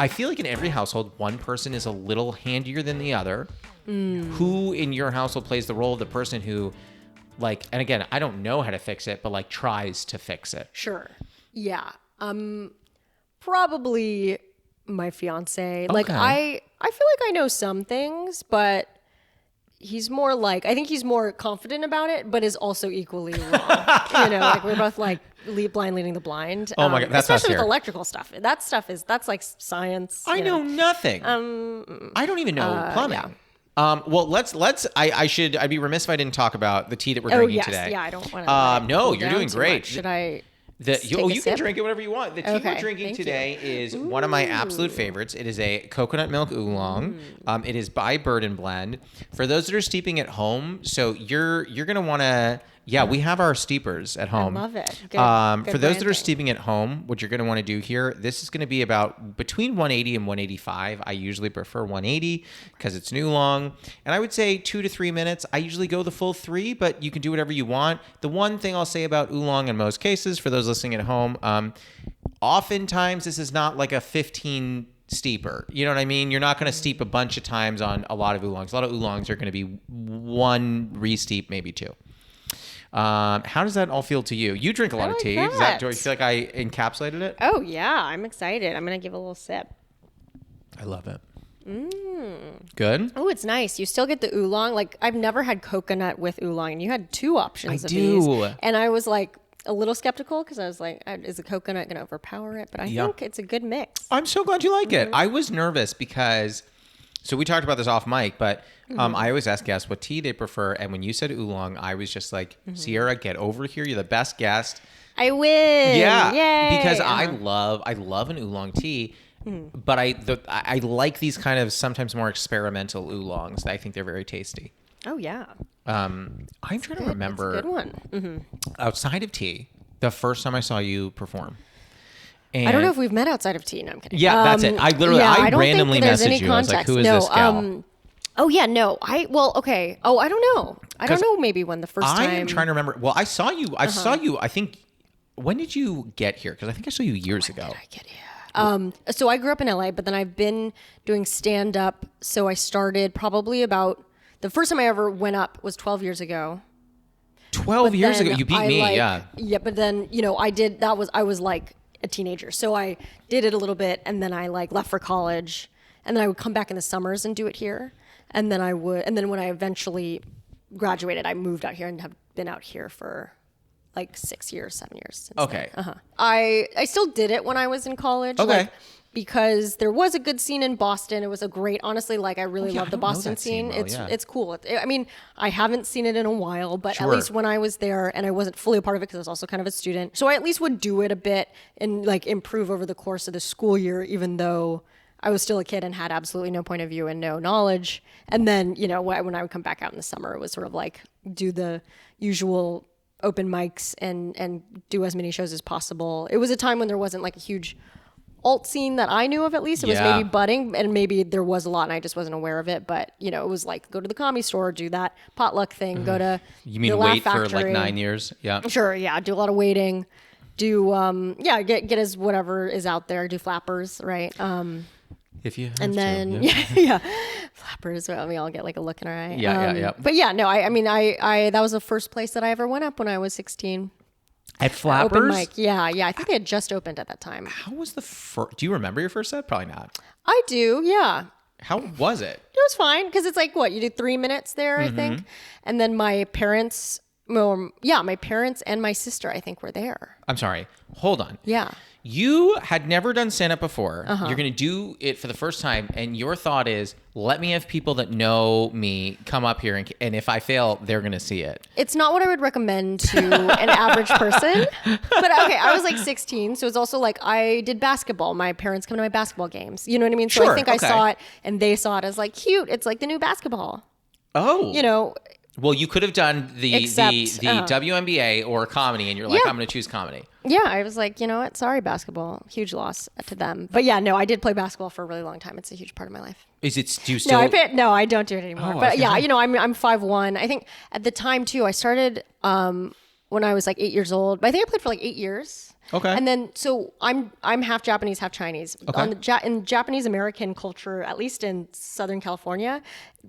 I feel like in every household, one person is a little handier than the other. Who in your household plays the role of the person who, like, and again, I don't know how to fix it, but like tries to fix it? Sure. Yeah. Probably my fiance. Like I feel like I know some things, but he's more like, I think he's more confident about it, but is also equally wrong. Like we're both like blind leading the blind. Oh my God, that's especially us with here. electrical stuff. That's like science. I know nothing. I don't even know plumbing. Yeah. Well, I'd be remiss if I didn't talk about the tea that we're drinking today. Yeah, I don't want to. No, you're doing great. Much. Should I? You can drink it whatever you want. The tea we're drinking today is one of my absolute favorites. It is a Coconut Milk Oolong. It is by Bird and Blend. For those that are steeping at home, so you're going to want to... Yeah, we have our steepers at home. I love it. Good for those that are steeping at home, what you're going to want to do here, this is going to be about between 180 and 185. I usually prefer 180 because it's an oolong. And I would say 2 to 3 minutes. I usually go the full 3, but you can do whatever you want. The one thing I'll say about oolong in most cases, for those listening at home, oftentimes this is not like a 15 steeper. You know what I mean? You're not going to steep a bunch of times on a lot of oolongs. A lot of oolongs are going to be 1 re-steep, maybe 2. How does that all feel to you? You drink a lot of tea. Do you feel like I encapsulated it? Oh, yeah. I'm excited. I'm going to give a little sip. I love it. Good? Oh, it's nice. You still get the oolong. Like, I've never had coconut with oolong, and you had 2 options of these. And I was like a little skeptical because I was like, is the coconut going to overpower it? But I think it's a good mix. I'm so glad you like it. I was nervous because... So we talked about this off mic, but I always ask guests what tea they prefer. And when you said oolong, I was just like, Sierra, get over here. You're the best guest. I win. Yeah. Yay. Because I love an oolong tea, but I like these kind of sometimes more experimental oolongs. I think they're very tasty. Oh, yeah. I'm trying to remember. That's a good one. Outside of tea, the first time I saw you perform. And I don't know if we've met outside of tea. No, I'm kidding. Yeah, that's it. I randomly messaged you. I was like, who is this gal? Oh, yeah, no. Okay. Oh, I don't know. I don't know maybe when the first time. I'm trying to remember. Well, I saw you. Saw you, I think, when did you get here? Because I think I saw you years ago. When did I get here? So I grew up in LA, but then I've been doing stand-up. So I started probably about, the first time I ever went up was 12 years ago. 12 years ago? You beat me, yeah. Yeah, but then, I was like a teenager. So I did it a little bit, and then I like left for college, and then I would come back in the summers and do it here. And then when I eventually graduated, I moved out here and have been out here for like 6 years, 7 years. Okay. I still did it when I was in college. Okay. Because there was a good scene in Boston. It was a great, honestly, like I really love the Boston scene. It's cool. I mean, I haven't seen it in a while, but at least when I was there, and I wasn't fully a part of it because I was also kind of a student. So I at least would do it a bit and like improve over the course of the school year, even though I was still a kid and had absolutely no point of view and no knowledge. And then, when I would come back out in the summer, it was sort of like do the usual open mics and do as many shows as possible. It was a time when there wasn't like a huge alt scene that I knew of, at least. It was maybe budding, and maybe there was a lot and I just wasn't aware of it. But, it was like go to the Comedy Store, do that potluck thing, go to You mean wait for like 9 years? Yeah. Sure, yeah. Do a lot of waiting. Do, get as whatever is out there. Do flappers, right? If you have and then, to, flappers. Well, we all get like a look in our eye. Yeah. But yeah, no, I mean, I that was the first place that I ever went up when I was 16. At Flappers? Open mic. Yeah. I think they had just opened at that time. How was the first? Do you remember your first set? Probably not. I do, yeah. How was it? It was fine because it's like you do 3 minutes there, I think. And then my parents and my sister, I think, were there. I'm sorry. Hold on. Yeah. You had never done stand-up before. You're going to do it for the first time, and your thought is, let me have people that know me come up here, and if I fail, they're going to see it. It's not what I would recommend to an average person. But okay, I was like 16, so it's also like I did basketball. My parents come to my basketball games. You know what I mean? So I think I saw it, and they saw it as like cute. It's like the new basketball. Oh. Well, you could have done the WNBA or comedy, and you're like, I'm going to choose comedy. Yeah, I was like, you know what? Sorry, basketball. Huge loss to them. But yeah, no, I did play basketball for a really long time. It's a huge part of my life. Do you still? No, I don't do it anymore. But yeah, I'm 5'1". I think at the time too, I started when I was like 8 years old. But I think I played for like 8 years. Okay. And then so I'm half Japanese, half Chinese. Okay. In Japanese American culture, at least in Southern California,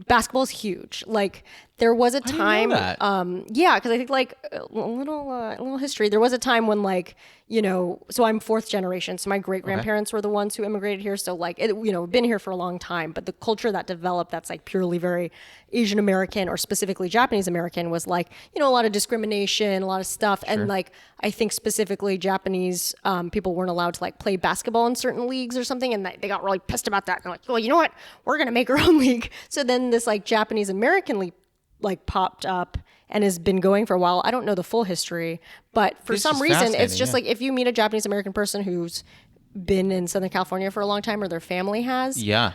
basketball is huge. Like there was a time, yeah, because I think like a little history. There was a time when like, you know, so I'm fourth generation. So my great grandparents were the ones who immigrated here. So like, been here for a long time. But the culture that developed that's like purely very Asian American or specifically Japanese American was like, you know, a lot of discrimination, a lot of stuff. Sure. And like, I think specifically Japanese people weren't allowed to like play basketball in certain leagues or something. And they got really pissed about that. And they're like, well, you know what? We're going to make our own league. So then this like Japanese American league like popped up and has been going for a while. I don't know the full history, but for some reason, it's just like if you meet a Japanese American person who's been in Southern California for a long time or their family has, the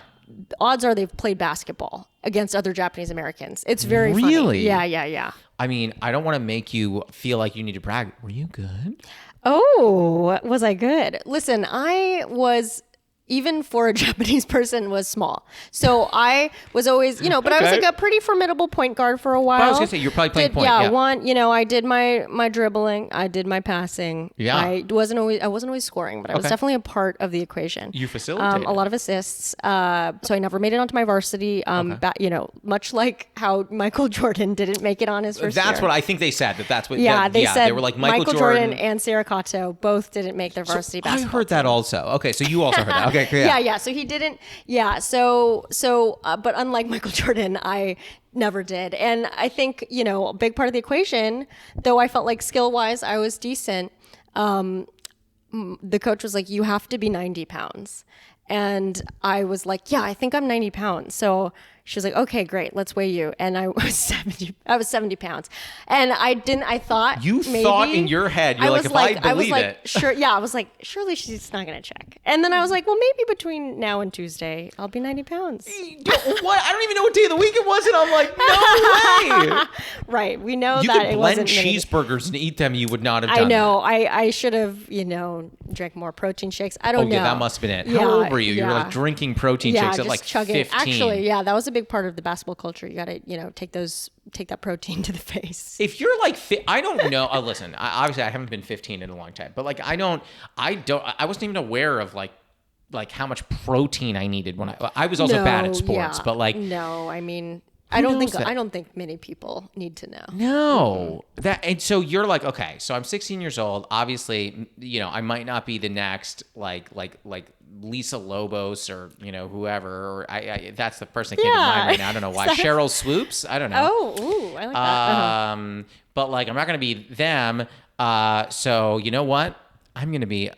odds are they've played basketball against other Japanese Americans. It's very funny. Yeah. I mean, I don't want to make you feel like you need to brag. Were you good? Oh, was I good? Listen, I was... even for a Japanese person, was small. So I was always, but I was like a pretty formidable point guard for a while. But I was going to say, you're probably playing point. I did my dribbling. I did my passing. Yeah. I wasn't always scoring, but I was definitely a part of the equation. You facilitated. A lot of assists. So I never made it onto my varsity. Much like how Michael Jordan didn't make it on his first year. That's what I think they said. That's what. Yeah, they said they were like Michael Jordan and Sarah Katow both didn't make their varsity basketball. I heard that also. Okay, so you also heard that. Okay. Yeah. So he didn't. Yeah. But unlike Michael Jordan, I never did. And I think, a big part of the equation, though I felt like skill wise, I was decent. The coach was like, you have to be 90 pounds. And I was like, yeah, I think I'm 90 pounds. So she was like, okay, great, let's weigh you. And I was 70 pounds. And I thought you thought in your head, you're like, if I believe it. Sure. Yeah. I was like, surely she's not going to check. And then I was like, well, maybe between now and Tuesday, I'll be 90 pounds. What? I don't even know what day of the week it was. And I'm like, no way. Right. We know you that could it blend wasn't cheeseburgers and eat them. You would not have done I know. that. I should have, drank more protein shakes. I don't know. Yeah, that must have been it. How old were you? You were like drinking protein shakes at like chugging. 15. Actually, yeah, that was a big part of the basketball culture. You got to, take that protein to the face. If you're like, I don't know. Listen, obviously I haven't been 15 in a long time, but like, I wasn't even aware of like how much protein I needed when I was also bad at sports, but like, no, I mean, I don't think many people need to know. No. And so you're like, okay, so I'm 16 years old. Obviously, I might not be the next like Lisa Lobos or, whoever, or I that's the person that came to mind right now. I don't know why. Cheryl Swoops? I don't know. Oh, I like that. But like, I'm not going to be them. So you know what? I'm going to be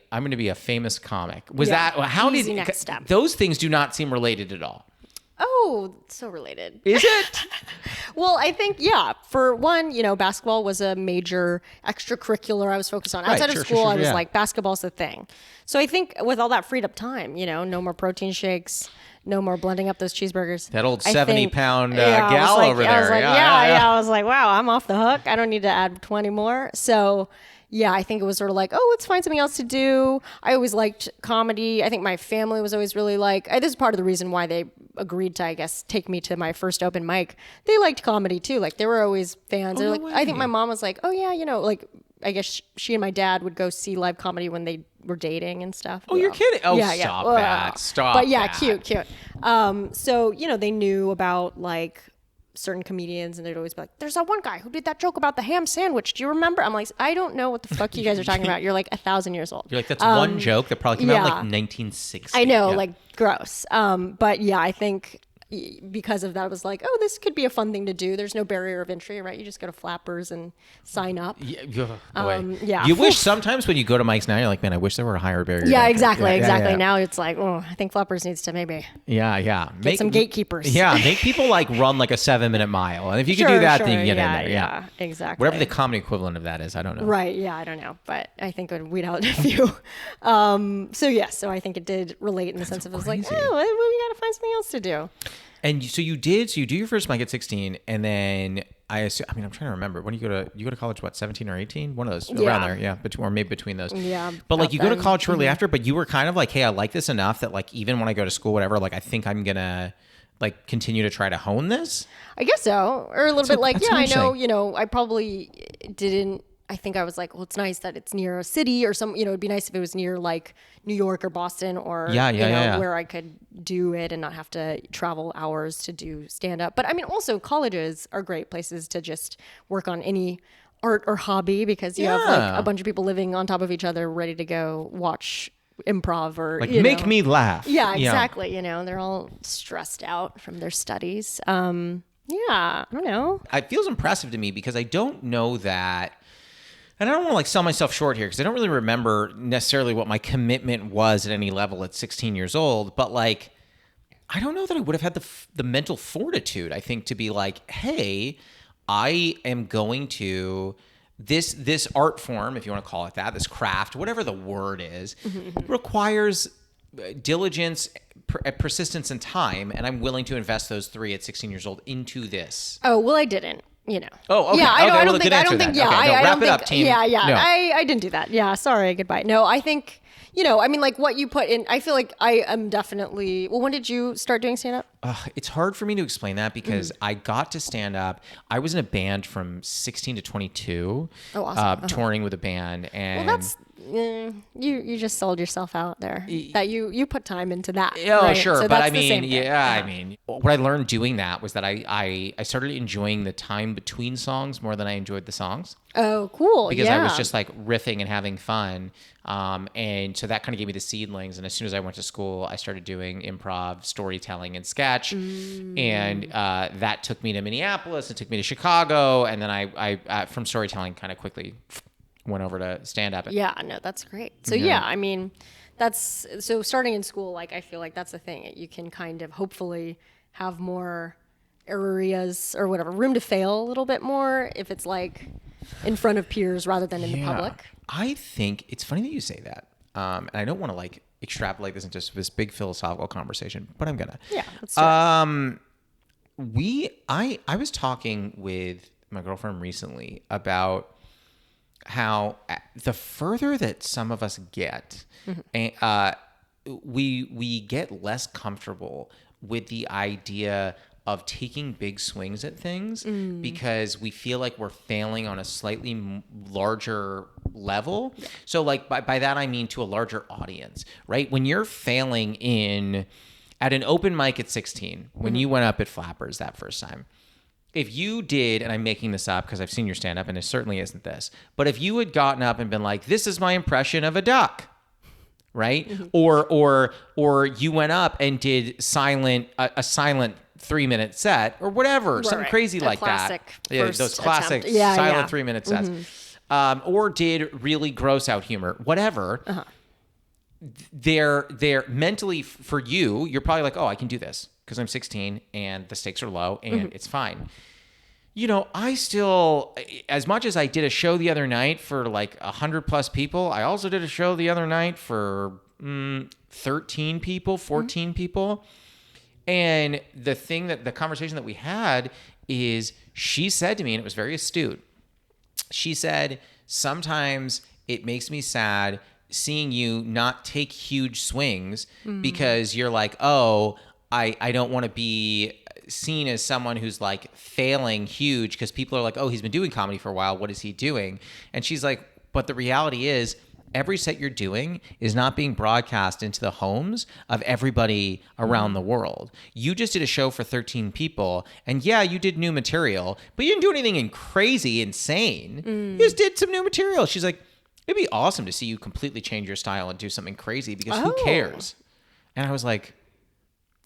a famous comic. How did next step. Those things do not seem related at all. Oh, so related. Is it? Well, I think, for one, basketball was a major extracurricular I was focused on. Outside of school, I was like, basketball's the thing. So I think with all that freed up time, no more protein shakes, no more blending up those cheeseburgers. That old 70-pound gal over there. I was like, I was like, wow, I'm off the hook. I don't need to add 20 more. So... yeah, I think it was sort of like, let's find something else to do. I always liked comedy. I think my family was always really this is part of the reason why they agreed to, I guess, take me to my first open mic. They liked comedy too. Like they were always fans. Oh, no way. I think my mom was like, oh yeah, I guess she and my dad would go see live comedy when they were dating and stuff. Oh, you're kidding. Oh, yeah, stop that. Stop But yeah, cute. So, they knew about certain comedians, and they'd always be like, there's that one guy who did that joke about the ham sandwich. Do you remember? I'm like, I don't know what the fuck you guys are talking about. You're like 1,000 years old. You're like, that's one joke that probably came out in like 1960. I know, gross. But yeah, I think because of that, I was like, this could be a fun thing to do. There's no barrier of entry, right? You just go to Flappers and sign up. Yeah. You wish sometimes when you go to mics now, you're like, man, I wish there were a higher barrier. Yeah, exactly. Now it's like, I think Flappers needs to maybe. Yeah. Get some gatekeepers. Yeah, make people run like a 7-minute mile, and if you can do that, then you can get in there. Yeah, exactly. Whatever the comedy equivalent of that is, I don't know. Right. Yeah, I don't know, but I think it would weed out a few. So I think it did relate in the sense of it was like, we got to find something else to do. And so you do your first mic at 16, and then I'm trying to remember, when you go to college, what, 17 or 18? One of those, around there, or maybe between those. Yeah. But you go to college shortly after, but you were kind of like, hey, I like this enough that even when I go to school, whatever, I think I'm gonna continue to try to hone this. I guess so, or a little bit I know, I probably didn't I think I was like, well, it's nice that it's near a city or some, it'd be nice if it was near like New York or Boston or, where I could do it and not have to travel hours to do stand up. But I mean, also colleges are great places to just work on any art or hobby because you have like a bunch of people living on top of each other ready to go watch improv or like make me laugh. Yeah, exactly. They're all stressed out from their studies. I don't know. It feels impressive to me because I don't know that. And I don't want to like sell myself short here because I don't really remember necessarily what my commitment was at any level at 16 years old. But like, I don't know that I would have had the mental fortitude, I think, to be like, hey, I am going to this art form, if you want to call it that, this craft, whatever the word is, requires diligence, persistence, and time. And I'm willing to invest those 3 at 16 years old into this. Oh, well, I didn't. Oh, okay. Yeah, I don't think. Yeah, wrap it up, team. Yeah. No. I didn't do that. Yeah, sorry. Goodbye. No, I think, I mean, like what you put in. I feel like I am definitely. Well, when did you start doing stand up? It's hard for me to explain that because I got to stand up. I was in a band from 16 to 22. Oh, awesome. Touring with a band, and well, that's. You just sold yourself out there. That you put time into that. Oh, right? sure, So but that's I the same mean, thing. I mean, what I learned doing that was that I started enjoying the time between songs more than I enjoyed the songs. Oh, cool. Because I was just like riffing and having fun, and so that kind of gave me the seedlings. And as soon as I went to school, I started doing improv, storytelling, and sketch, and that took me to Minneapolis. It took me to Chicago, and then I from storytelling kind of quickly went over to stand up. Yeah, no, that's great. So I mean, that's so starting in school, like I feel like that's the thing. You can kind of hopefully have more areas or whatever, room to fail a little bit more if it's like in front of peers rather than in the public. I think it's funny that you say that. And I don't want to like extrapolate this into this big philosophical conversation, but I'm gonna. Yeah, let's do it. I was talking with my girlfriend recently about how the further that some of us get, we get less comfortable with the idea of taking big swings at things because we feel like we're failing on a slightly larger level. Yeah. So like by that, I mean to a larger audience, right? When you're failing at an open mic at 16, when you went up at Flappers that first time, if you did, and I'm making this up because I've seen your stand up and it certainly isn't this, but if you had gotten up and been like, this is my impression of a duck, right? Or you went up and did a silent 3-minute set or whatever, something crazy like that. Yeah, those classic silent 3-minute sets. Or did really gross out humor, whatever. They're mentally for you, you're probably like, oh, I can do this because I'm 16 and the stakes are low and it's fine. I still, as much as I did a show the other night for like 100+ people, I also did a show the other night for 13 people, 14 people. And the conversation that we had is she said to me, and it was very astute. She said, sometimes it makes me sad seeing you not take huge swings because you're like, oh, I don't want to be seen as someone who's like failing huge because people are like, oh, he's been doing comedy for a while. What is he doing? And she's like, but the reality is every set you're doing is not being broadcast into the homes of everybody around the world. You just did a show for 13 people and you did new material, but you didn't do anything crazy, insane. You just did some new material. She's like, it'd be awesome to see you completely change your style and do something crazy because who cares? And I was like,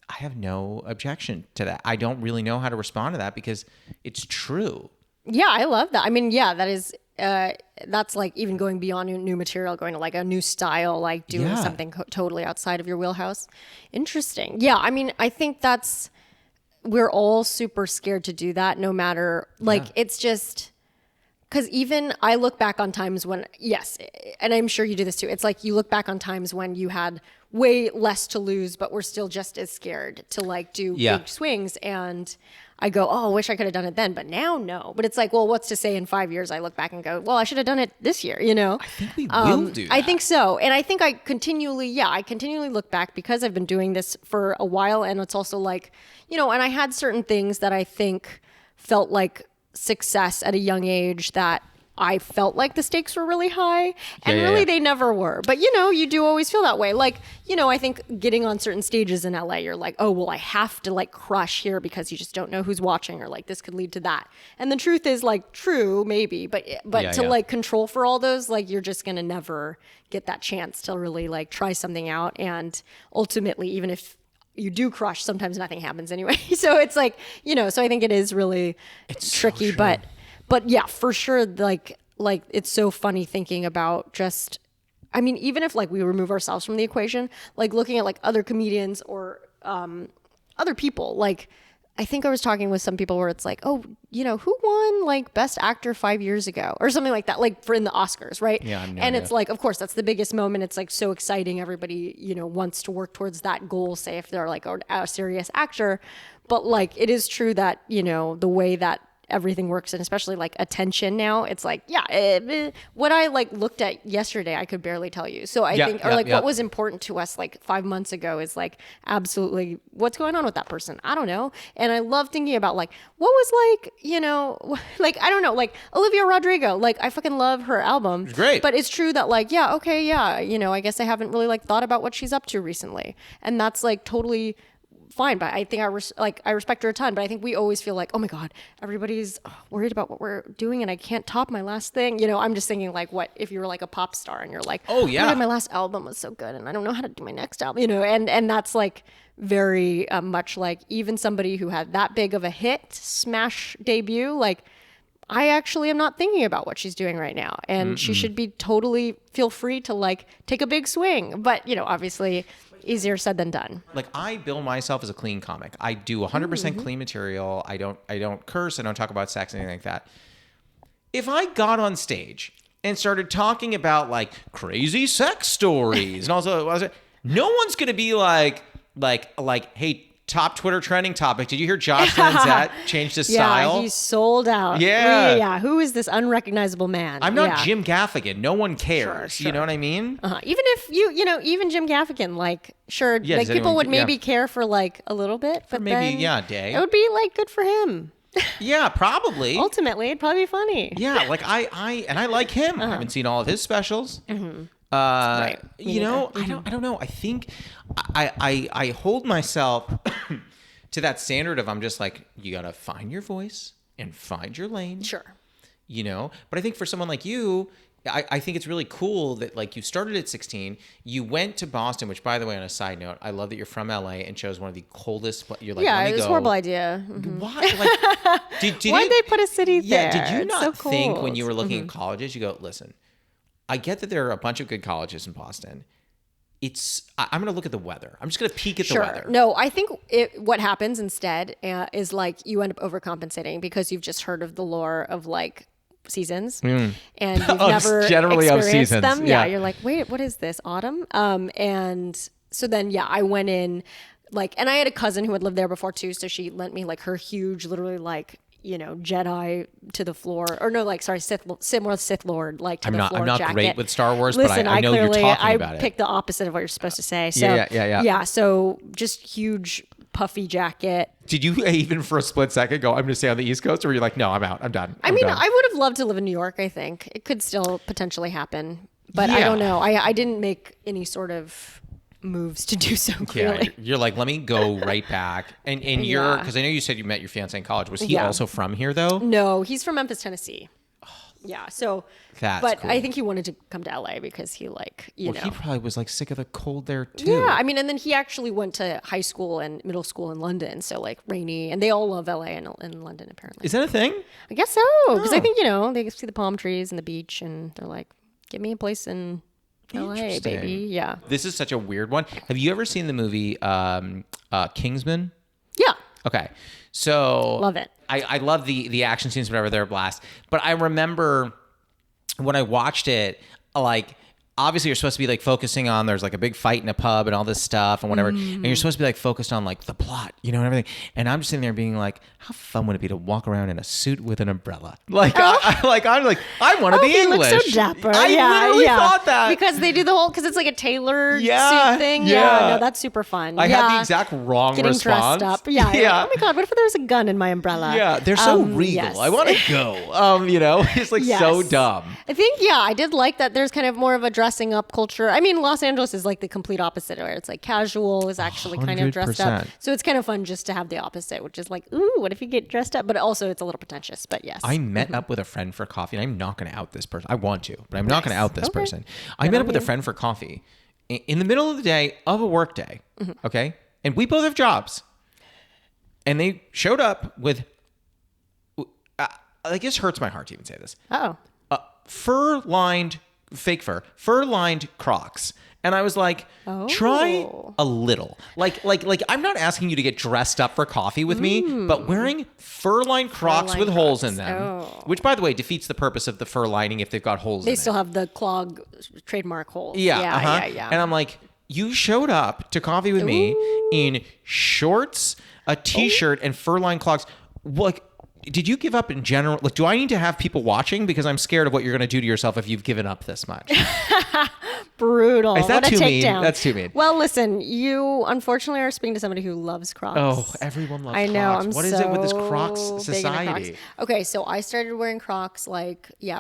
I have no objection to that. I don't really know how to respond to that because it's true. Yeah, I love that. I mean, that is, that's like even going beyond new material, going to like a new style, like doing something totally outside of your wheelhouse. Interesting. Yeah, I mean, I think we're all super scared to do that no matter, it's just... Because even I look back on times when, yes, and I'm sure you do this too. It's like you look back on times when you had way less to lose, but were still just as scared to like do big swings. And I go, oh, I wish I could have done it then. But now, no. But it's like, well, what's to say in 5 years I look back and go, well, I should have done it this year, I think we will do that. I think so. And I think I continually look back because I've been doing this for a while. And it's also like, and I had certain things that I think felt like success at a young age that I felt like the stakes were really high, and really they never were. But you do always feel that way. Like, I think getting on certain stages in LA, you're like, oh, well, I have to like crush here because you just don't know who's watching, or like this could lead to that. And the truth is like true, maybe, but to like control for all those, like you're just gonna never get that chance to really like try something out. And ultimately, even if you do crush, sometimes nothing happens anyway. So it's like, so I think it is really tricky, so but yeah, for sure. Like it's so funny thinking about just, I mean, even if like we remove ourselves from the equation, like looking at like other comedians or other people, like I think I was talking with some people where it's like, oh, who won like best actor 5 years ago or something like that, like for in the Oscars, right? Yeah, I'm and it's like, of course, that's the biggest moment. It's like so exciting. Everybody, wants to work towards that goal, say if they're like a serious actor. But like, it is true that, the way that everything works, and especially like attention now, it's like, what I like looked at yesterday, I could barely tell you. So I think, or like what was important to us like 5 months ago is like absolutely what's going on with that person. I don't know. And I love thinking about like, what was like, like, I don't know, like Olivia Rodrigo, like I fucking love her album. It's great. But it's true that like, I guess I haven't really like thought about what she's up to recently. And that's like totally fine, but I think I respect her a ton, but I think we always feel like, oh my God, everybody's worried about what we're doing and I can't top my last thing. I'm just thinking like, what if you were like a pop star and you're like, oh yeah, my last album was so good and I don't know how to do my next album, and that's like very much like even somebody who had that big of a hit smash debut, like I actually am not thinking about what she's doing right now, and she should be totally feel free to like take a big swing, but obviously easier said than done. Like I bill myself as a clean comic. I do 100% clean material. I don't curse. I don't talk about sex, anything like that. If I got on stage and started talking about like crazy sex stories and also no one's going to be like, hey, top Twitter trending topic. Did you hear Josh Lanzette changed his style? Yeah, he's sold out. Yeah. Who is this unrecognizable man? I'm not Jim Gaffigan. No one cares. Sure. You know what I mean? Even if even Jim Gaffigan, like, sure, like people would maybe care for like a little bit, but maybe, then a day. It would be like good for him. Yeah, probably. Ultimately, it'd probably be funny. Yeah, like I like him. I haven't seen all of his specials. Mm-hmm. Right. I don't know. I think I hold myself to that standard of I'm just like, you gotta find your voice and find your lane. Sure. But I think for someone like you, I think it's really cool that like you started at 16, you went to Boston, which by the way, on a side note, I love that you're from LA and chose one of the coldest. You're like, it was a horrible idea. Mm-hmm. Why? Like, why'd they put a city there? Yeah. Did you not so think when you were looking at colleges, you go, listen, I get that there are a bunch of good colleges in Boston. I'm going to look at the weather. I'm just going to peek at the weather. No, I think what happens instead is like you end up overcompensating because you've just heard of the lore of like seasons and you've never generally experienced of seasons. them. Yeah, you're like, wait, what is this? Autumn? And so then, I went in like, and I had a cousin who had lived there before too. So she lent me like her huge, literally like, Jedi to the floor, or no, like, sorry, Sith Lord, like to the floor jacket. I'm not great with Star Wars, Listen, but I know you're talking about it. I picked the opposite of what you're supposed to say. So, yeah. So just huge puffy jacket. Did you even for a split second go, I'm going to stay on the East Coast, or were you like, no, I'm out, I'm done? I would have loved to live in New York. I think it could still potentially happen, but I don't know. I didn't make any sort of moves to do so, clearly. Yeah, you're like, let me go right back. And you're, because I know you said you met your fiance in college. Was he also from here though? No, he's from Memphis, Tennessee. Yeah, so but cool. I think he wanted to come to LA because he he probably was like sick of the cold there too. Yeah, I mean, and then he actually went to high school and middle school in London, so like rainy, and they all love LA and in London apparently. Is that a thing? I guess so, because I think they see the palm trees and the beach, and they're like, give me a place in LA, baby. Yeah. This is such a weird one. Have you ever seen the movie Kingsman? Yeah. Okay. So love it. I love the action scenes, whatever, they're a blast. But I remember when I watched it, like obviously you're supposed to be like focusing on, there's like a big fight in a pub and all this stuff and whatever. And you're supposed to be like focused on like the plot, and everything. And I'm just sitting there being like, how fun would it be to walk around in a suit with an umbrella? Like, I want to be English. Looks so dapper. I literally thought that. Because they do because it's like a tailored suit thing. Yeah. No, that's super fun. I had the exact wrong Getting response. Dressed up. Yeah. Oh my God, what if there's a gun in my umbrella? Yeah, they're so regal. Yes. I want to go. It's like so dumb. I think, I did like that there's kind of more of a dressing up culture. I mean, Los Angeles is like the complete opposite, where it's like casual is actually kind of dressed up. So it's kind of fun just to have the opposite, which is like, ooh, what if you get dressed up? But also it's a little pretentious, but yes. I met up with a friend for coffee, and I'm not going to out this person. I want to, but I'm not going to out this person. I met up with a friend for coffee in the middle of the day of a work day, okay? And we both have jobs. And they showed up with, I guess hurts my heart to even say this. Fake fur-lined Crocs. And I was like, try a little. Like I'm not asking you to get dressed up for coffee with me, but wearing fur-lined Crocs with holes in them, which, by the way, defeats the purpose of the fur lining if they've got holes in it. They still have the clog trademark holes. Yeah. And I'm like, you showed up to coffee with me in shorts, a t-shirt, and fur-lined Crocs. Like, did you give up in general? Like, do I need to have people watching? Because I'm scared of what you're going to do to yourself if you've given up this much. Brutal. Is that what a too mean? Takedown. That's too mean. Well, listen, you unfortunately are speaking to somebody who loves Crocs. Oh, everyone loves Crocs. I know. What is it with this Crocs society? Crocs. Okay, so I started wearing Crocs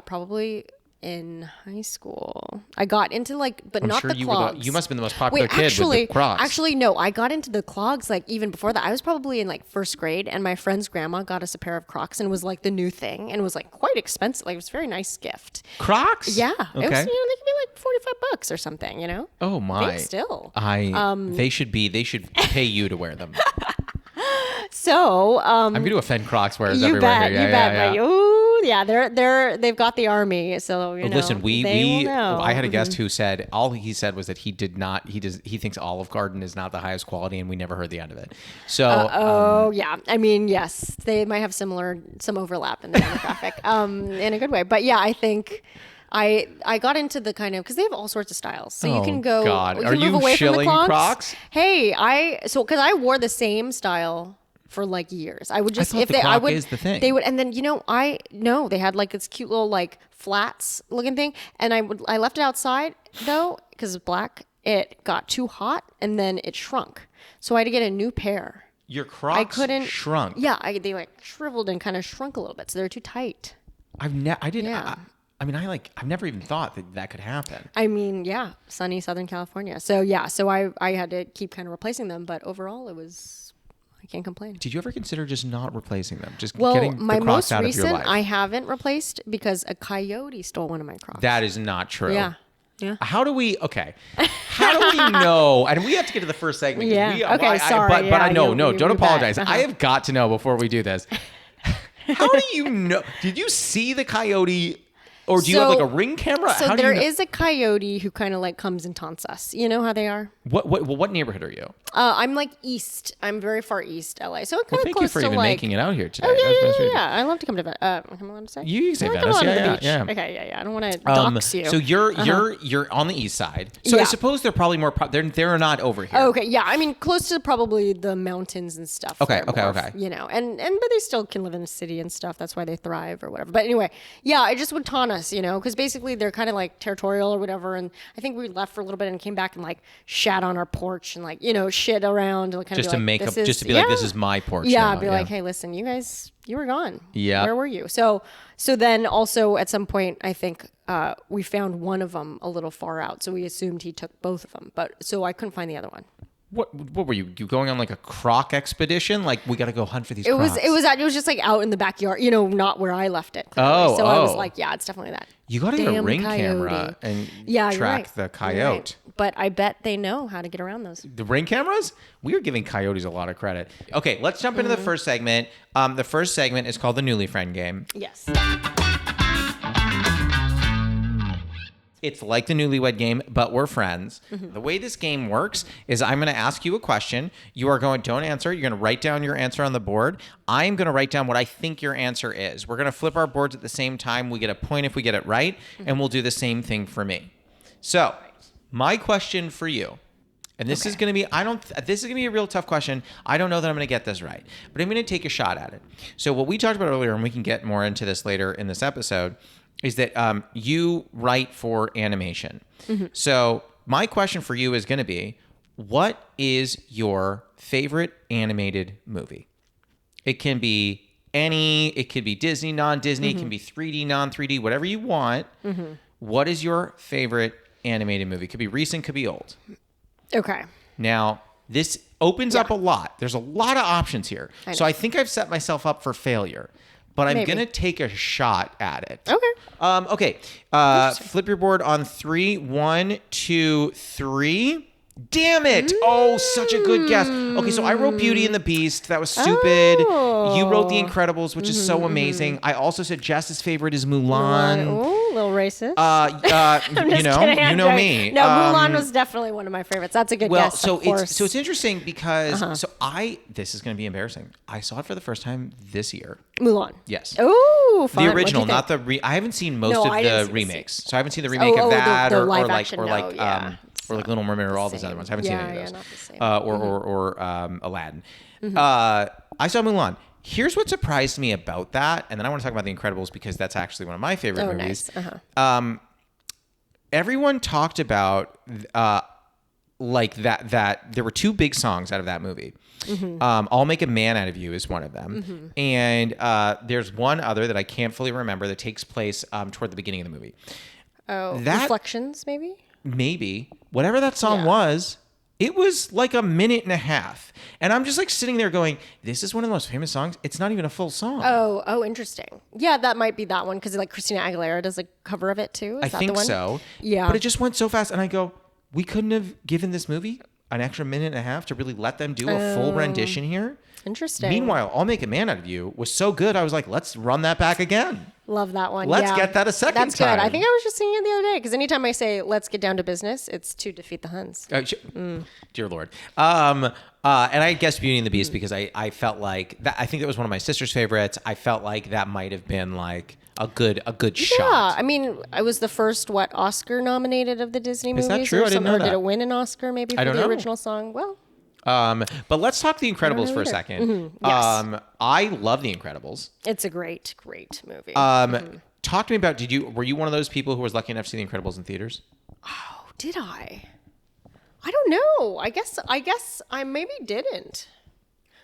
probably in high school. I got into but I'm not sure the clogs. You must have been the most popular kid with the Crocs. Actually, no. I got into the clogs even before that. I was probably in first grade, and my friend's grandma got us a pair of Crocs, and it was the new thing, and it was quite expensive. It was a very nice gift. Crocs? Yeah. Okay. It was, they could be $45 or something. Oh my. Still. They should pay you to wear them. So I'm going to offend Crocs wearers everywhere. You bet. Ooh, they've got the army. So listen, will know. I had a guest who said all he said was that he thinks Olive Garden is not the highest quality, and we never heard the end of it. So yeah, I mean, yes, they might have some overlap in the demographic, in a good way. But yeah, I think. I got into the kind of, because they have all sorts of styles. So you can go. God. Are you away shilling from the Crocs? Hey, because I wore the same style for years. I would just, I thought is the thing. They would, and then, they had this cute little flats looking thing. And I left it outside though, because it's black. It got too hot and then it shrunk. So I had to get a new pair. Your Crocs shrunk? Yeah, they shriveled and kind of shrunk a little bit. So they're too tight. I've never even thought that could happen. I mean, yeah, sunny Southern California. So I had to keep kind of replacing them, but overall I can't complain. Did you ever consider just not replacing them? Just getting the Crocs out of your life? I haven't replaced because a coyote stole one of my Crocs. That is not true. Yeah. How do we know? And we have to get to the first segment. Yeah. Sorry. Don't apologize. I have got to know before we do this. How do you know? Did you see the coyote, or do you have a ring camera? So there is a coyote who kind of comes and taunts us. You know how they are. What neighborhood are you? I'm east. I'm very far east LA. So kind of thank close you for to even making it out here today. Oh yeah. I love to come to Venice. Am I allowed to say? You can say Venice. Yeah. Okay, yeah. I don't want to dox you. So you're on the east side. So I suppose they're probably more. They're not over here. Okay, yeah. I mean, close to probably the mountains and stuff. Okay. But they still can live in a city and stuff. That's why they thrive or whatever. But anyway, yeah, I just would taunt us, because basically they're kind of territorial or whatever. And I think we left for a little bit and came back and shat on our porch and shit around. Just to make up, just to be this is my porch. Yeah, now. Be like, hey, listen, you guys, you were gone. Yeah. Where were you? So then also at some point, I think we found one of them a little far out. So we assumed he took both of them. But so I couldn't find the other one. What were you going on a Croc expedition? We got to go hunt for these Crocs. It was just out in the backyard, not where I left it. Clearly. I was yeah, it's definitely that. You got to get a ring camera and track the coyote. Right. But I bet they know how to get around those. The ring cameras? We are giving coyotes a lot of credit. Okay, let's jump into the first segment. The first segment is called the Newly Friend Game. Yes. It's like the Newlywed Game, but we're friends. Mm-hmm. The way this game works is I'm going to ask you a question. You are don't answer. You're going to write down your answer on the board. I'm going to write down what I think your answer is. We're going to flip our boards at the same time. We get a point if we get it right, and we'll do the same thing for me. So, my question for you, and this is going to be, this is going to be a real tough question. I don't know that I'm going to get this right, but I'm going to take a shot at it. So what we talked about earlier, and we can get more into this later in this episode, is that you write for animation. So my question for you is going to be, what is your favorite animated movie? It can be it could be Disney, non-Disney, it can be 3D, non-3D, whatever you want. What is your favorite animated movie? Could be recent, could be old. Okay. Now, this opens up a lot. There's a lot of options here. I think I've set myself up for failure, but I'm going to take a shot at it. Okay. Flip your board on 3. 1, 2, 3. Damn it. Oh, such a good guess. Okay, so I wrote Beauty and the Beast. That was stupid. You wrote The Incredibles, which is so amazing. I also said Jess's favorite is Mulan. Oh, a little racist. You know me. No, Mulan was definitely one of my favorites. That's a good guess. So it's interesting because this is going to be embarrassing. I saw it for the first time this year. Mulan. Yes. Oh, fun. The original, not the I haven't seen most of the remakes. So I haven't seen the remake of that the or live like action, or like Little Mermaid or all those other ones. I haven't seen any of those. Not the same. Or Aladdin. I saw Mulan. Here's what surprised me about that, and then I want to talk about The Incredibles because that's actually one of my favorite movies. Nice. Everyone talked about like that there were 2 big songs out of that movie. I'll Make a Man Out of You is one of them. And there's one other that I can't fully remember that takes place toward the beginning of the movie. Reflections, maybe? Maybe. Whatever that song was, it was like a minute and a half. And I'm just like sitting there going, this is one of the most famous songs. It's not even a full song. Oh, interesting. Yeah, that might be that one because like Christina Aguilera does a cover of it too. Is that think the one? So. Yeah. But it just went so fast. And I go, we couldn't have given this movie an extra minute and a half to really let them do a full rendition here. Interesting. Meanwhile, I'll Make a Man Out of You was so good. I was like, let's run that back again. Love that one. Let's get that a second time. That's good. I think I was just singing it the other day because anytime I say let's get down to business, it's to defeat the Huns. Dear Lord. And I guess Beauty and the Beast because I felt like that. I think that was one of my sister's favorites. I felt like that might have been like a good shot. Yeah, I mean, I was the first Oscar nominated of the Disney movies. Is that true? I didn't know that. Or did it win an Oscar maybe for the original song? Well. But let's talk The Incredibles for a second. Yes. I love The Incredibles. It's a great movie. Talk to me about, were you one of those people who was lucky enough to see The Incredibles in theaters? Oh, did I? I don't know. I guess I maybe didn't.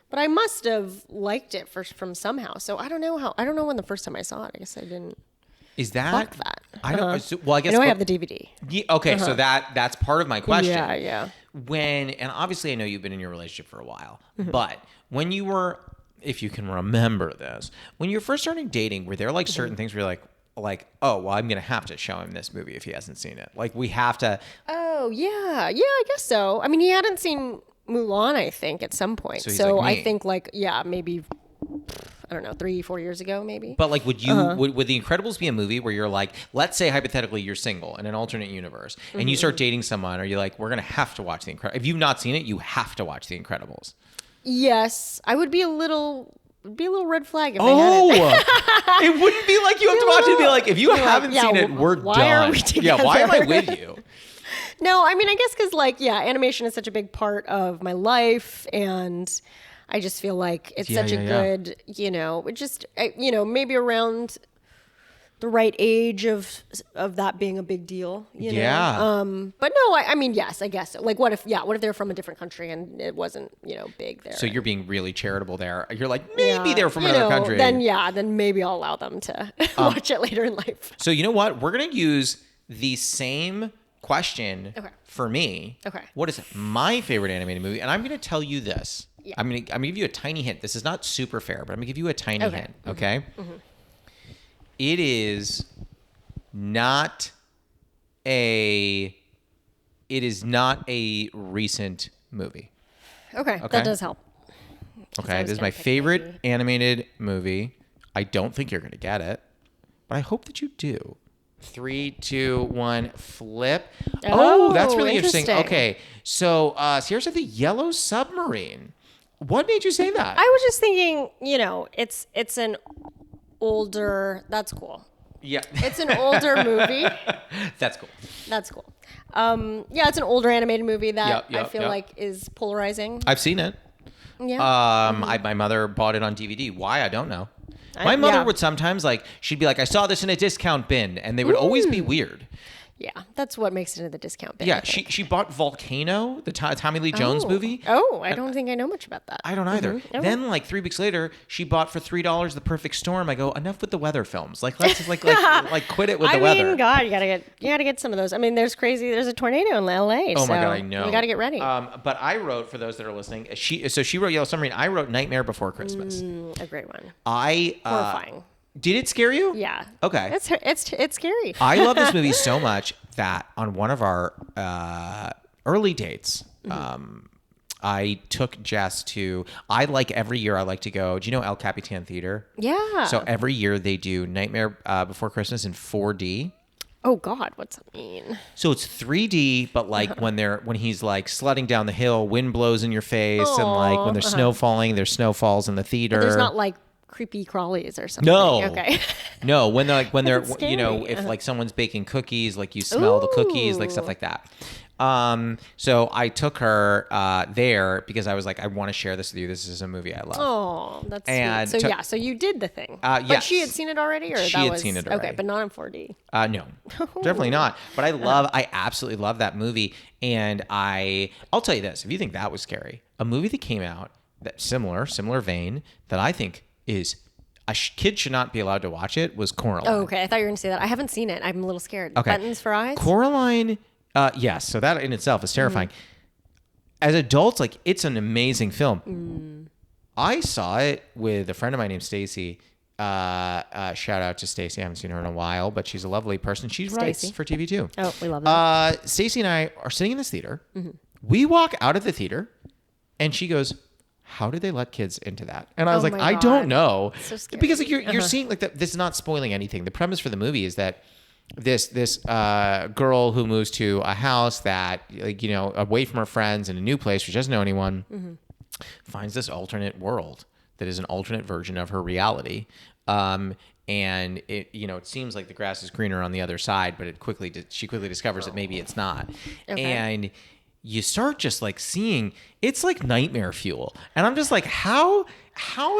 But I must have liked it from somehow. So I don't know when the first time I saw it. I guess I didn't. Is that? Fuck that. I don't. Well, I guess. I know I have the DVD. Yeah, okay, so that's part of my question. Yeah. And obviously I know you've been in your relationship for a while, but when you were, if you can remember this, when you were first starting dating, were there like certain things where you're like, oh, well, I'm going to have to show him this movie if he hasn't seen it. Like we have to. Oh, yeah. Yeah, I guess so. I mean, he hadn't seen Mulan, I think, at some point. So I think maybe, I don't know, 3-4 years ago, maybe. But like, would The Incredibles be a movie where you're like, let's say hypothetically you're single in an alternate universe and you start dating someone, or you're like, we're going to have to watch The Incredibles. If you've not seen it, you have to watch The Incredibles. Yes. I would be a little red flag if they had it. It wouldn't be like you have to watch it and be like, if you haven't seen it, we're done. Why are we together? Yeah, why am I with you? No, I mean, I guess because animation is such a big part of my life, and I just feel like it's such a good, maybe around the right age of that being a big deal, you know? But no, I mean, yes, I guess. Like, what if they're from a different country and it wasn't, big there? So you're being really charitable there. You're like, maybe they're from another country. Then maybe I'll allow them to watch it later in life. So you know what? We're going to use the same question for me. Okay. What is my favorite animated movie? And I'm going to tell you this. Yeah. I'm going to give you a tiny hint. This is not super fair, but I'm going to give you a tiny hint. Okay. Mm-hmm. It is not a recent movie. Okay. That does help. Okay. This is my favorite animated movie. I don't think you're going to get it, but I hope that you do. 3, 2, 1, flip. Oh, that's really interesting. Okay. So Sierra said The Yellow Submarine. What made you say that? I was just thinking, it's an older, that's cool. Yeah. It's an older movie. That's cool. That's cool. Yeah, it's an older animated movie that Yep, I feel like is polarizing. I've seen it. Yeah. My mother bought it on DVD. Why? I don't know. My mother would sometimes she'd be like, I saw this in a discount bin, and they would always be weird. Yeah, that's what makes it in the discount bin. Yeah, she bought Volcano, the Tommy Lee Jones movie. Oh, I don't think I know much about that. I don't either. Mm-hmm. Then 3 weeks later, she bought for $3 The Perfect Storm. I go, enough with the weather films. Let's just quit it with the weather. I mean, God, you gotta get some of those. I mean, there's a tornado in LA. Oh my God, I know. We gotta get ready. But I wrote, for those that are listening, she wrote Yellow Submarine. I wrote Nightmare Before Christmas. A great one. Horrifying. Did it scare you? Yeah. Okay. It's scary. I love this movie so much that on one of our early dates, I took Jess to. Every year I like to go. Do you know El Capitan Theater? Yeah. So every year they do Nightmare Before Christmas in 4D. Oh God, what's that mean? So it's 3D, but when he's sledding down the hill, wind blows in your face, and when there's snow falling, there's snow falls in the theater. But there's not creepy crawlies or something. No. Okay. No, when they're if someone's baking cookies, you smell the cookies, stuff like that. So I took her there because I was like, I want to share this with you. This is a movie I love. Oh, that's sweet. So you did the thing. Yes. But she had seen it already, or she had seen it already. Okay, but not in 4D. No, definitely not. But I absolutely love that movie. And I'll tell you this: if you think that was scary, a movie that came out that similar vein that I think is kids should not be allowed to watch it was Coraline. Oh, okay. I thought you were going to say that. I haven't seen it. I'm a little scared. Okay. Buttons for eyes? Coraline, yes. So that in itself is terrifying. As adults, it's an amazing film. I saw it with a friend of mine named Stacy. Shout out to Stacy. I haven't seen her in a while, but she's a lovely person. She writes for TV too. Oh, we love that. Stacy and I are sitting in this theater. We walk out of the theater, and she goes, how did they let kids into that? And I was like, I don't know. So scary. Because you're seeing this is not spoiling anything. The premise for the movie is that this girl who moves to a house that away from her friends in a new place, which doesn't know anyone, finds this alternate world that is an alternate version of her reality. And it seems like the grass is greener on the other side, but she quickly discovers that maybe it's not. Okay. And you start just seeing it's like nightmare fuel. And I'm just like, how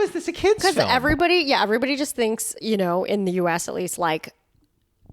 is this a kid's film? Because everybody just thinks, in the US at least,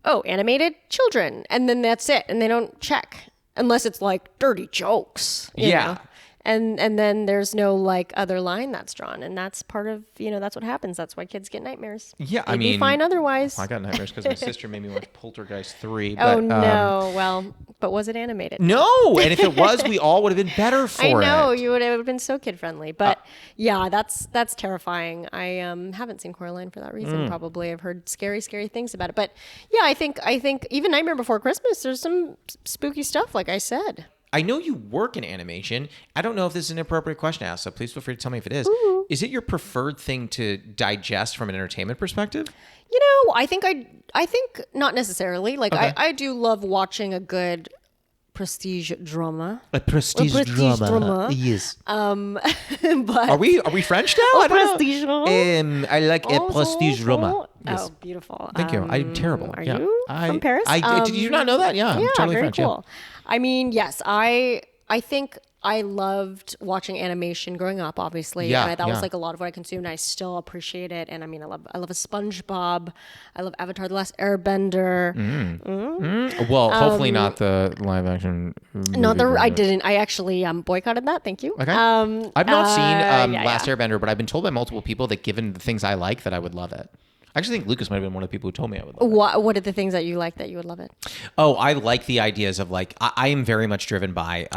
animated children. And then that's it. And they don't check unless it's dirty jokes. You know? And then there's no other line that's drawn, and that's part of that's what happens. That's why kids get nightmares. Yeah, They'd be fine otherwise. I got nightmares because my sister made me watch Poltergeist 3. But, no, well, but was it animated? No, and if it was, we all would have been better for it. I know you would have been so kid friendly, but that's terrifying. I haven't seen Coraline for that reason. Probably I've heard scary things about it, but yeah, I think even Nightmare Before Christmas, there's some spooky stuff, like I said. I know you work in animation. I don't know if this is an appropriate question to ask, so please feel free to tell me if it is. Ooh. Is it your preferred thing to digest from an entertainment perspective? I think not necessarily. Okay. I do love watching a good prestige drama. A prestige drama. Yes. But are we French now? Prestige drama. I like a prestige drama. Yes. Oh, beautiful. Thank you. I'm terrible. Are you from Paris? Did you not know that? Yeah, I'm totally very French. Cool. Yeah. I mean, yes, I think I loved watching animation growing up, obviously. Yeah, and that was a lot of what I consumed. I still appreciate it. And I mean, I love a SpongeBob. I love Avatar: The Last Airbender. Well, hopefully not the live action. I didn't. I actually boycotted that. Thank you. Okay. I've not seen Last Airbender, but I've been told by multiple people that given the things I like, that I would love it. I actually think Lucas might have been one of the people who told me I would love it. What are the things that you like that you would love it? Oh, I like the ideas of I am very much driven by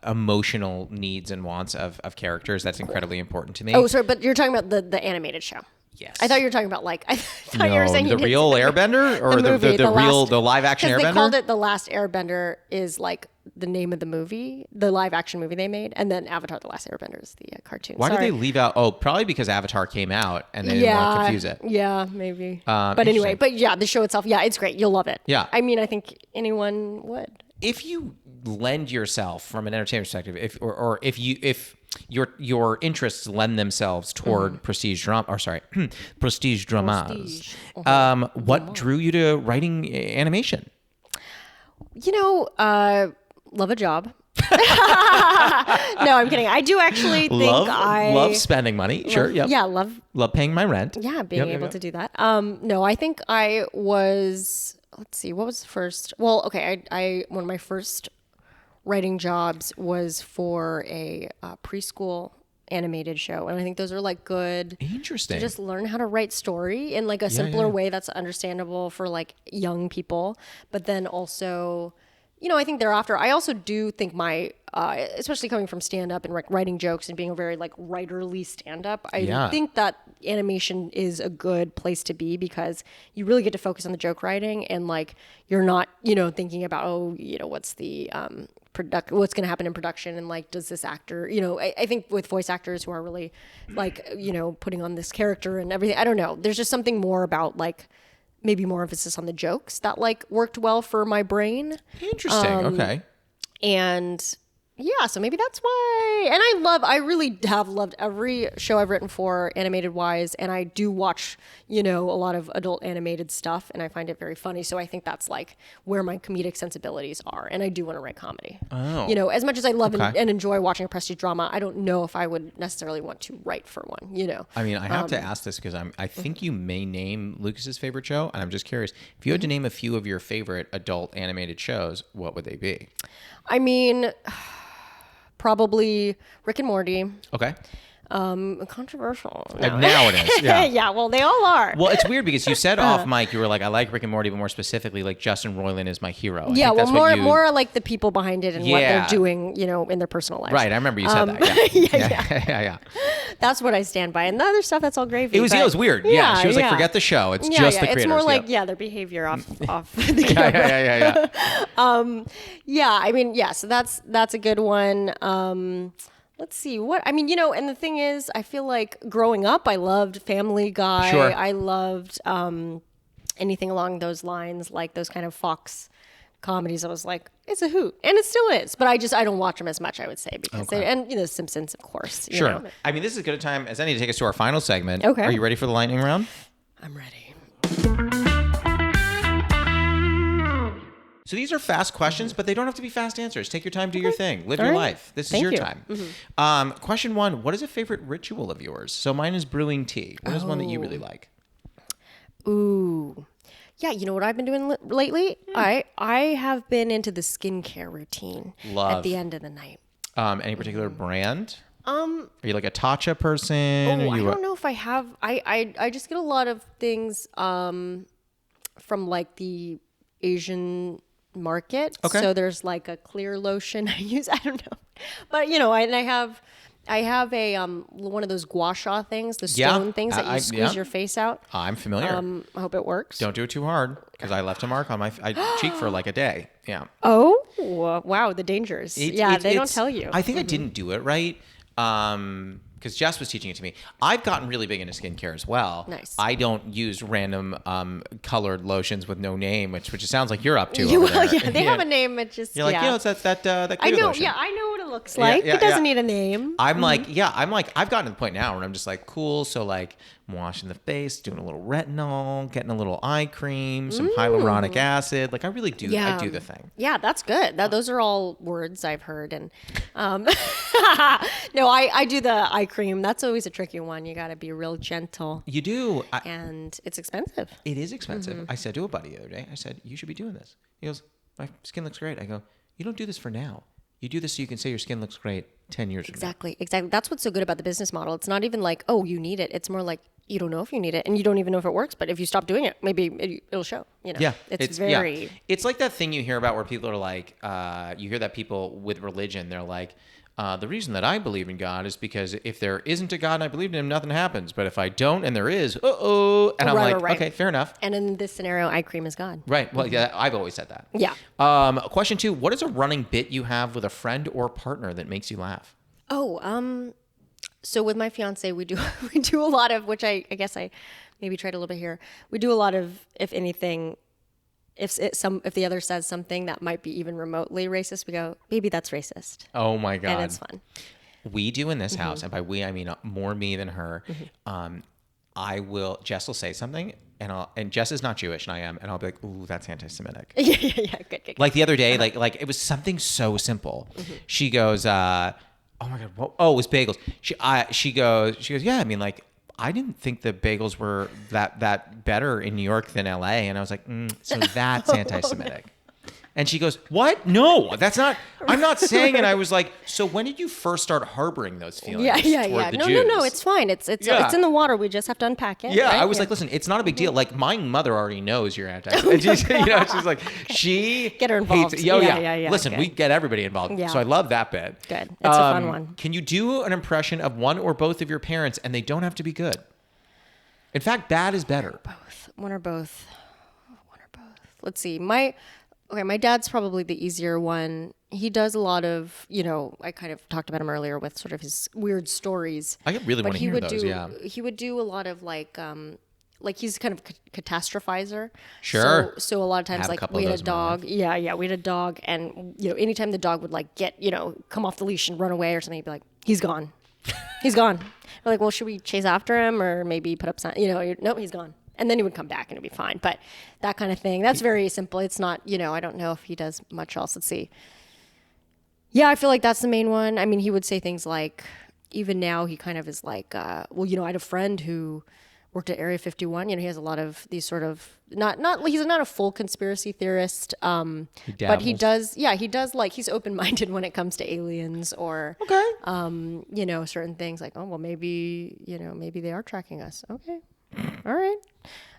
emotional needs and wants of characters. That's incredibly important to me. Oh, sorry, but you're talking about the animated show. Yes. I thought you were talking about I thought you were saying the real Airbender or the live action Airbender. They called it The Last Airbender is the name of the movie, the live action movie they made, and then Avatar: The Last Airbender is the cartoon. Why did they leave out? Oh, probably because Avatar came out and they didn't want to confuse it. Yeah, maybe. But anyway, the show itself, it's great. You'll love it. Yeah. I mean, I think anyone would. If you lend yourself from an entertainment perspective, if your interests lend themselves toward prestige drama, or sorry, prestige dramas. What drew you to writing animation? Love a job. No, I'm kidding. I do actually think love spending money. Sure. Yep. Yeah. Love paying my rent. Yeah. Being able to do that. No, I think I was, let's see, what was the first? Well, okay. One of my first writing jobs was for a preschool animated show. And I think those are like good. Interesting. To just learn how to write story in like a simpler way that's understandable for like young people. But then also, I think thereafter, I also do think my, especially coming from stand-up and writing jokes and being a very like writerly stand-up, I think that animation is a good place to be because you really get to focus on the joke writing and like you're not, thinking about, what's the what's going to happen in production and like, does this actor, I think with voice actors who are really like, putting on this character and everything, I don't know. There's just something more about like, maybe more emphasis on the jokes that like worked well for my brain. Interesting. Okay. And yeah, so maybe that's why. And I really have loved every show I've written for animated wise. And I do watch, a lot of adult animated stuff and I find it very funny. So I think that's like where my comedic sensibilities are. And I do want to write comedy. Oh. As much as I love and enjoy watching a prestige drama, I don't know if I would necessarily want to write for one, I mean, I have to ask this because I think you may name Lucas's favorite show. And I'm just curious, if you had to name a few of your favorite adult animated shows, what would they be? I mean, probably Rick and Morty. Okay. Controversial. Now it is. Yeah. Yeah. Well, they all are. Well, it's weird because you said off mic, you were like, I like Rick and Morty, but more specifically, like Justin Roiland is my hero. Yeah. Well, more like the people behind it and what they're doing, in their personal lives. Right. I remember you said that. Yeah. That's what I stand by. And the other stuff, that's all gravy. It was weird. Yeah. She was like, forget the show. It's just the creators. It's more like, their behavior off the camera. Yeah. I mean, so that's a good one. Let's see and the thing is, I feel like growing up, I loved Family Guy. Sure. I loved anything along those lines, like those kind of Fox comedies. I was like, it's a hoot, and it still is. But I don't watch them as much, I would say, because Simpsons, of course. Sure. I mean, this is as good a time as any to take us to our final segment. Okay. Are you ready for the lightning round? I'm ready. So these are fast questions, but they don't have to be fast answers. Take your time, do your thing, live your life. This is your time. Mm-hmm. Question 1, what is a favorite ritual of yours? So mine is brewing tea. What is one that you really like? Ooh. Yeah, you know what I've been doing lately? I have been into the skincare routine at the end of the night. Any particular brand? Are you like a Tatcha person? I don't know if I have. I just get a lot of things from like the Asian market. Okay. So there's like a clear lotion I use. I don't know, but I have a one of those gua sha things, the stone things that you squeeze your face out. I'm familiar. I hope it works. Don't do it too hard because I left a mark on my cheek for like a day. Yeah. Oh wow, the dangers. They don't tell you. I think I didn't do it right. Because Jess was teaching it to me. I've gotten really big into skincare as well. Nice. I don't use random colored lotions with no name, which it sounds like you're up to. Over there. Yeah, they have a name. It just you're like, it's that I know. lotion. Yeah, I know what it looks like. It doesn't need a name. I'm like, I've gotten to the point now where I'm just like, cool. So like, I'm washing the face, doing a little retinol, getting a little eye cream, some hyaluronic acid. Like I really do. I do the thing. Yeah, that's good. Those are all words I've heard. And no, I do the eye cream. That's always a tricky one. You got to be real gentle. You do. And it's expensive. It is expensive. I said to a buddy the other day, I said, you should be doing this. He goes, my skin looks great. I go, you don't do this for now. You do this so you can say your skin looks great 10 years from now. Exactly. That's what's so good about the business model. It's not even like, oh, you need it. It's more like you don't know if you need it and you don't even know if it works. But if you stop doing it, maybe it'll show. Yeah. It's very... Yeah. It's like that thing you hear about where people are like, you hear that people with religion, they're like, the reason that I believe in God is because if there isn't a God and I believe in him, nothing happens. But if I don't and there is, and I'm like, okay, fair enough. And in this scenario, eye cream is God. Right. Well, yeah, I've always said that. Yeah. Question 2, what is a running bit you have with a friend or partner that makes you laugh? So with my fiance, we do a lot of, which I guess I maybe tried a little bit here. We do a lot of, if anything, if the other says something that might be even remotely racist, we go, "Baby, that's racist." Oh my God. And it's fun. we do in this house, and by we I mean more me than her. Jess will say something, and Jess is not Jewish, and I am, and I'll be like, "Ooh, that's anti-Semitic." yeah, good. Like the other day, like it was something so simple. She goes, "Oh my god, it was bagels." She goes, "Yeah, I mean, like, I didn't think the bagels were that better in New York than LA," and I was like, "So that's anti-Semitic." And she goes, "What? No, that's not. I'm not saying." And I was like, "So when did you first start harboring those feelings?" Yeah. No. It's fine. It's in the water. We just have to unpack it. Yeah, right? I was like, "Listen, it's not a big deal. Like my mother already knows you're anti-Semitic." She's like, she get her involved. Yeah. Listen, good. We get everybody involved. Yeah. So I love that bit. Good. It's a fun one. Can you do an impression of one or both of your parents, and they don't have to be good? In fact, bad is better. One or both. Let's see. My dad's probably the easier one. He does a lot of, I kind of talked about him earlier with sort of his weird stories. I really want to hear those, He would do a lot of like he's kind of catastrophizer. Sure. So a lot of times, like we had a dog. Yeah, we had a dog, and anytime the dog would like get, come off the leash and run away or something, he'd be like, "He's gone, he's gone." We're like, "Well, should we chase after him or maybe put up sign?" No, he's gone. And then he would come back and it'd be fine. But that kind of thing, that's very simple. It's not, I don't know if he does much else. Let's see. Yeah, I feel like that's the main one. I mean, he would say things like, even now he kind of is like, I had a friend who worked at Area 51. He has a lot of these sort of, he's not a full conspiracy theorist. But he does like, he's open-minded when it comes to aliens or, certain things like, oh, well, maybe they are tracking us. Okay. All right.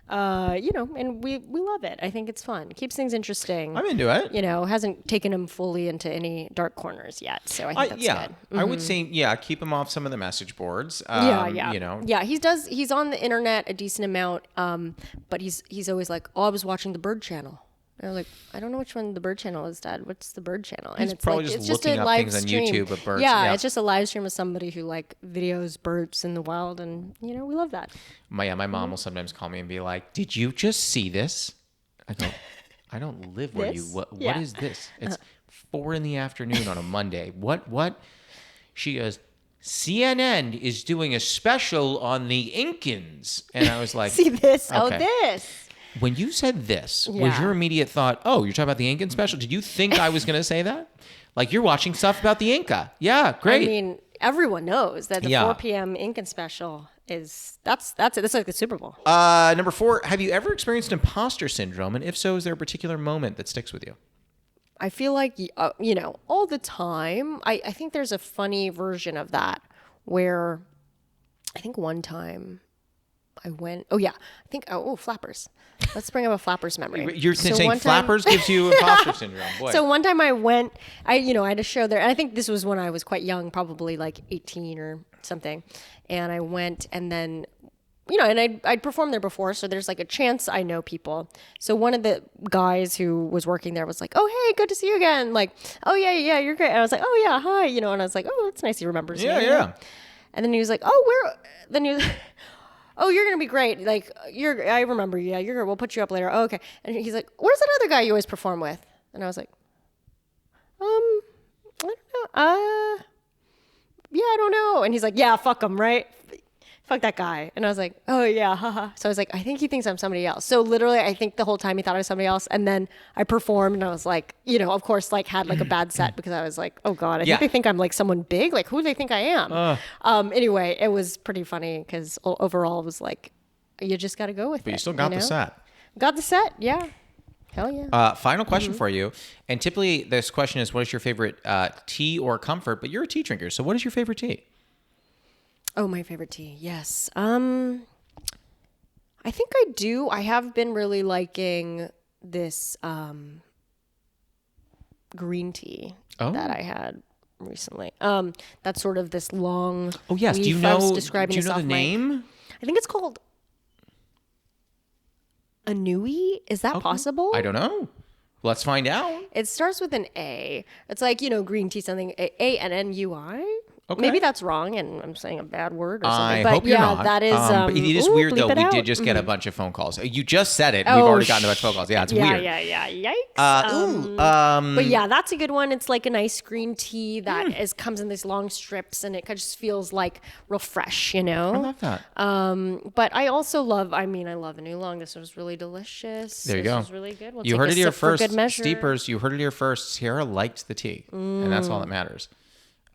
And we love it. I think it's fun. It keeps things interesting. I'm into it. Hasn't taken him fully into any dark corners yet. So I think that's good. I would say, keep him off some of the message boards. Yeah, he's on the internet a decent amount. But he's always like, "Oh, I was watching the Bird Channel." And I was like, "I don't know which one the Bird Channel is, Dad. What's the Bird Channel?" And it's probably just looking up things on YouTube of birds. Yeah, it's just a live stream of somebody who like videos birds in the wild, and we love that. My mom will sometimes call me and be like, "Did you just see this?" I go, "I don't live where you. What is this? It's 4 p.m. on a Monday. What?" She goes, "CNN is doing a special on the Incans," and I was like, "See this? Okay. Oh, this." When you said this, was your immediate thought, "Oh, you're talking about the Incan special"? Did you think I was going to say that? Like, you're watching stuff about the Inca. Yeah, great. I mean, everyone knows that the 4 p.m. Incan special is, that's it. That's like the Super Bowl. Number 4, have you ever experienced imposter syndrome? And if so, is there a particular moment that sticks with you? I feel like, all the time. I think there's a funny version of that where I think one time I went, flappers. Let's bring up a flappers memory. You're saying flappers gives you imposter syndrome. Boy. So one time I went, I had a show there, and I think this was when I was quite young, probably like 18 or something. And I went, and then, and I'd performed there before, so there's like a chance I know people. So one of the guys who was working there was like, "Oh, hey, good to see you again." Like, "Oh, yeah, you're great." And I was like, "Oh, yeah, hi," and I was like, "Oh, it's nice he remembers me." Yeah. And then he was like, "Oh, then he was "Oh, you're going to be great. Like, I remember you. Yeah, you're good. We'll put you up later." "Oh, okay." And he's like, "Where's that other guy you always perform with?" And I was like, I don't know. Yeah, I don't know. And he's like, "Yeah, fuck him, right? Fuck that guy." And I was like, "Oh, yeah, haha." So I was like, I think he thinks I'm somebody else. So literally, I think the whole time he thought I was somebody else. And then I performed, and I was like, of course, like had like a bad set because I was like, "Oh God, I think they think I'm like someone big. Like, who do they think I am?" Anyway, it was pretty funny because overall it was like, you just got to go with it. But you still got the set. Got the set, yeah. Hell yeah. Final question for you. And typically this question is, what is your favorite tea or comfort? But you're a tea drinker, so what is your favorite tea? Oh, my favorite tea. Yes. I think I do. I have been really liking this green tea that I had recently. That's sort of this long. Oh yes. Do you know the name? I think it's called Anui. Is that possible? I don't know. Let's find out. It starts with an A. It's like, green tea something. A-N-N-U-I. Okay. Maybe that's wrong, and I'm saying a bad word or something. I but hope you're not. That is. But it is weird though. We did just get a Mm-hmm. bunch of phone calls. You just said it. We've already gotten a bunch of phone calls. Yeah, it's weird. Yeah. Yikes. But yeah, that's a good one. It's like a nice green tea that comes in these long strips, and it just feels like real fresh, you know. I love that. But I also love. I love an oolong. This was really delicious. There you go. This was really good. You heard it here first, Steepers. You heard it here first. Sierra liked the tea, and that's all that matters.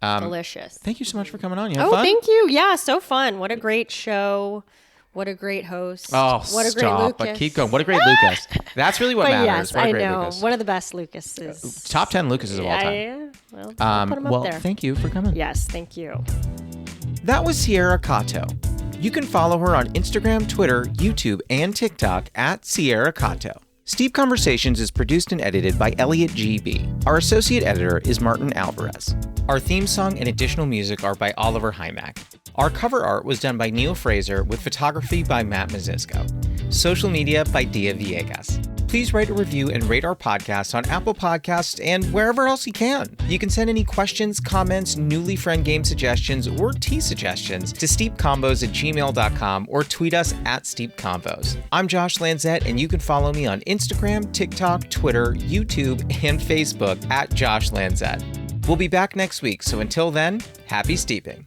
Delicious. Thank you so much for coming on. You had fun? Thank you. Yeah, so fun. What a great show. What a great host. Oh, what a stop. great Lucas. But keep going. What a great Lucas. That's really what matters. Yes, what a I great know. Lucas. One of the best Lucases. Top 10 Lucases of all time. Yeah. Well, I'll put him up there. Thank you for coming. Yes, thank you. That was Sierra Katow. You can follow her on Instagram, Twitter, YouTube, and TikTok at Sierra Katow. Steep Conversations is produced and edited by Elliot G.B. Our associate editor is Martin Alvarez. Our theme song and additional music are by Oliver Hymack. Our cover art was done by Neil Fraser with photography by Matt Mazisco. Social media by Dia Villegas. Please write a review and rate our podcast on Apple Podcasts and wherever else you can. You can send any questions, comments, newly friend game suggestions, or tea suggestions to steepcombos@gmail.com or tweet us at steepcombos. I'm Josh Lanzette, and you can follow me on Instagram, TikTok, Twitter, YouTube, and Facebook at Josh Lanzette. We'll be back next week, so until then, happy steeping.